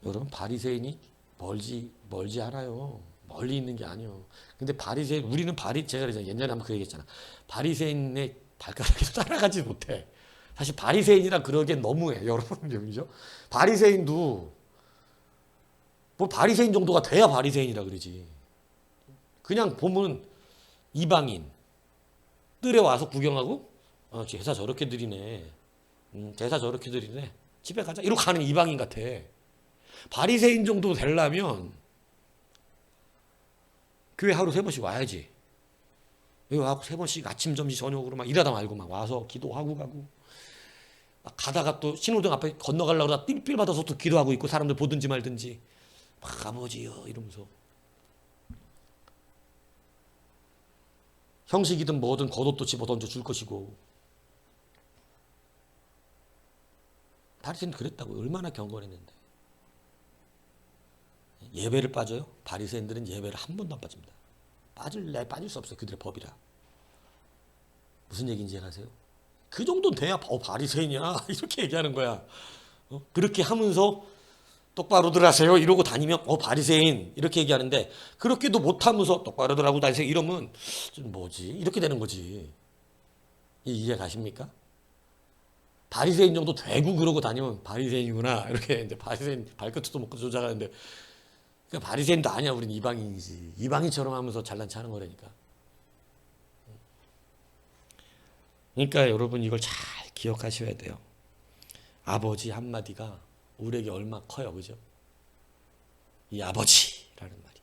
여러분, 바리새인이 멀지 않아요. 멀리 있는 게 아니에요. 근데 바리새인, 우리는 제가 옛날에 한번 그 얘기했잖아. 바리새인의 발가락에 따라가지 못해. 사실 바리새인이라 그러기엔 너무해. 여러분, 그죠? 바리새인도 뭐 바리새인 정도가 돼야 바리새인이라 그러지. 그냥 보면 이방인 뜰에 와서 구경하고 제사 저렇게 드리네. 제사 저렇게 드리네. 집에 가자. 이러고 가는 이방인 같아. 바리새인 정도 되려면 교회 하루 3번씩 와야지. 여기 와서 3번씩 아침, 점심, 저녁으로 막 일하다 말고 막 와서 기도하고 가고. 막 가다가 또 신호등 앞에 건너가려고 그러다 삘삘 받아서 또 기도하고 있고 사람들 보든지 말든지. 막 아버지요 이러면서. 형식이든 뭐든 겉옷도 집어던져 줄 것이고. 바리새인은 그랬다고. 얼마나 경건했는데. 예배를 빠져요? 바리새인들은 예배를 한 번도 안 빠집니다. 빠질 수 없어요. 그들의 법이라. 무슨 얘기인지 아세요? 그 정도는 돼야 바리새인이야. 이렇게 얘기하는 거야. 그렇게 하면서 똑바로들 하세요. 이러고 다니면 바리새인 이렇게 얘기하는데 그렇게도 못하면서 똑바로들 하고 다니세요. 이러면 좀 뭐지? 이렇게 되는 거지. 이해 가십니까? 바리새인 정도 되고 그러고 다니면 바리새인이구나. 이렇게 이제 바리새인 발끝도 먹고 조작하는데 그러니까 바리새인도 아니야. 우린 이방인이지. 이방인처럼 하면서 잘난 체 하는 거라니까. 그러니까 여러분 이걸 잘 기억하셔야 돼요. 아버지 한마디가 우리에게 얼마나 커요. 그죠? 이 아버지라는 말이.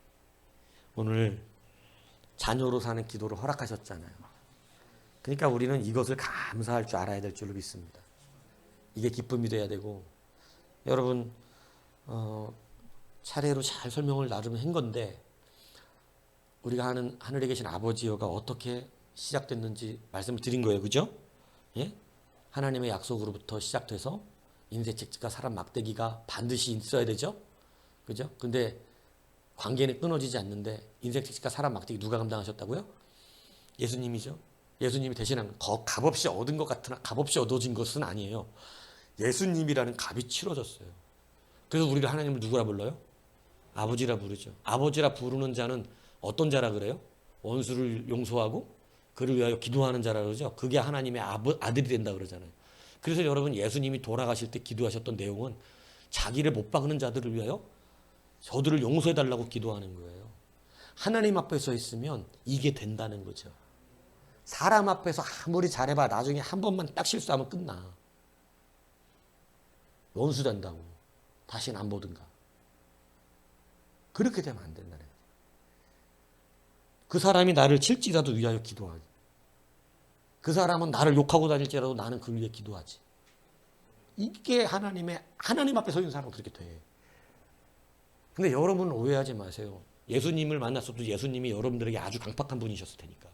오늘 자녀로 사는 기도를 허락하셨잖아요. 그러니까 우리는 이것을 감사할 줄 알아야 될 줄로 믿습니다. 이게 기쁨이 돼야 되고 여러분 차례로 잘 설명을 나름 한 건데 우리가 하는 하늘에 계신 아버지여가 어떻게 시작됐는지 말씀을 드린 거예요. 그죠? 예? 하나님의 약속으로부터 시작돼서 인색책지가 사람 막대기가 반드시 있어야 되죠? 그죠? 근데 관계는 끊어지지 않는데 인색책지가 사람 막대기 누가 감당하셨다고요? 예수님이죠. 예수님이 대신한 값없이 얻은 것 같으나 값없이 얻어진 것은 아니에요. 예수님이라는 값이 치러졌어요. 그래서 우리가 하나님을 누구라 불러요? 아버지라 부르죠. 아버지라 부르는 자는 어떤 자라 그래요? 원수를 용서하고 그를 위하여 기도하는 자라 그러죠. 그게 하나님의 아들이 된다 그러잖아요. 그래서 여러분 예수님이 돌아가실 때 기도하셨던 내용은 자기를 못 박는 자들을 위하여 저들을 용서해달라고 기도하는 거예요. 하나님 앞에 서 있으면 이게 된다는 거죠. 사람 앞에서 아무리 잘해봐 나중에 한 번만 딱 실수하면 끝나. 원수 된다고. 다시는 안 보든가. 그렇게 되면 안 된다는 거예요. 그 사람이 나를 칠지라도 위하여 기도하지. 그 사람은 나를 욕하고 다닐지라도 나는 그를 위해 기도하지. 이게 하나님 앞에 서 있는 사람은 그렇게 돼. 근데 여러분은 오해하지 마세요. 예수님을 만났어도 예수님이 여러분들에게 아주 강팍한 분이셨을 테니까.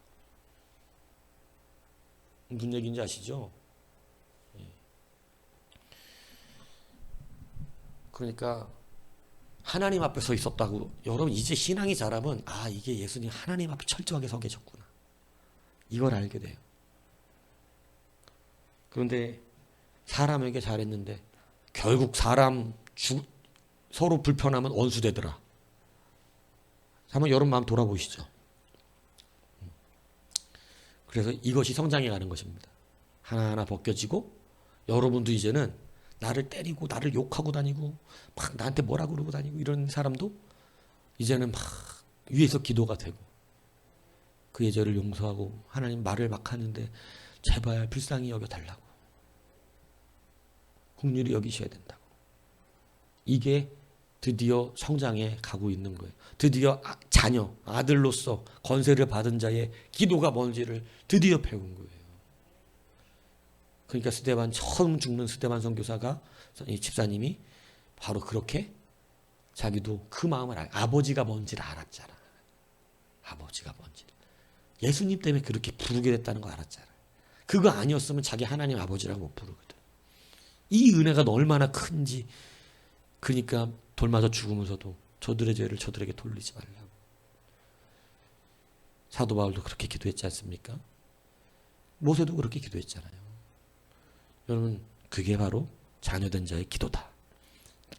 무슨 얘기인지 아시죠? 그러니까 하나님 앞에 서 있었다고. 여러분 이제 신앙이 자라면 이게 예수님 하나님 앞에 철저하게 서 계셨구나. 이걸 알게 돼요. 그런데 사람에게 잘했는데 결국 서로 불편하면 원수 되더라. 한번 여러분 마음 돌아보시죠. 그래서 이것이 성장해 가는 것입니다. 하나하나 벗겨지고 여러분도 이제는 나를 때리고 나를 욕하고 다니고 막 나한테 뭐라 그러고 다니고 이런 사람도 이제는 막 위에서 기도가 되고 그의 죄를 용서하고 하나님 말을 막 하는데 제발 불쌍히 여겨달라고 긍휼히 여기셔야 된다고. 이게 드디어 성장해 가고 있는 거예요. 드디어 자녀, 아들로서 건세를 받은 자의 기도가 뭔지를 드디어 배운 거예요. 그러니까 스데반 처음 죽는 스데반 선교사가 이 집사님이 바로 그렇게 자기도 그 마음을 아버지가 뭔지를 알았잖아. 아버지가 뭔지. 예수님 때문에 그렇게 부르게 됐다는 거 알았잖아. 그거 아니었으면 자기 하나님 아버지라고 못 부르거든. 이 은혜가 얼마나 큰지. 그러니까 돌 맞아 죽으면서도 저들의 죄를 저들에게 돌리지 말라고. 사도 바울도 그렇게 기도했지 않습니까? 모세도 그렇게 기도했잖아요. 여러분, 그게 바로 자녀된 자의 기도다.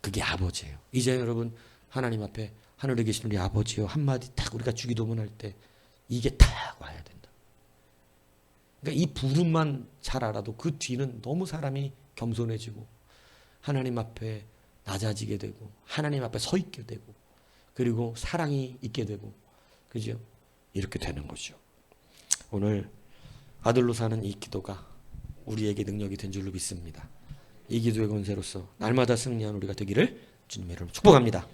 그게 아버지예요. 이제 여러분, 하나님 앞에 하늘에 계신 우리 아버지요 한마디 딱 우리가 주기도문 할 때 이게 딱 와야 된다. 그러니까 이 부름만 잘 알아도 그 뒤는 너무 사람이 겸손해지고 하나님 앞에 낮아지게 되고 하나님 앞에 서 있게 되고 그리고 사랑이 있게 되고 그죠? 이렇게 되는 거죠. 오늘 아들로 사는 이 기도가 우리에게 능력이 된 줄로 믿습니다. 이 기도의 권세로서 날마다 승리하는 우리가 되기를 주님의 이름으로 축복합니다.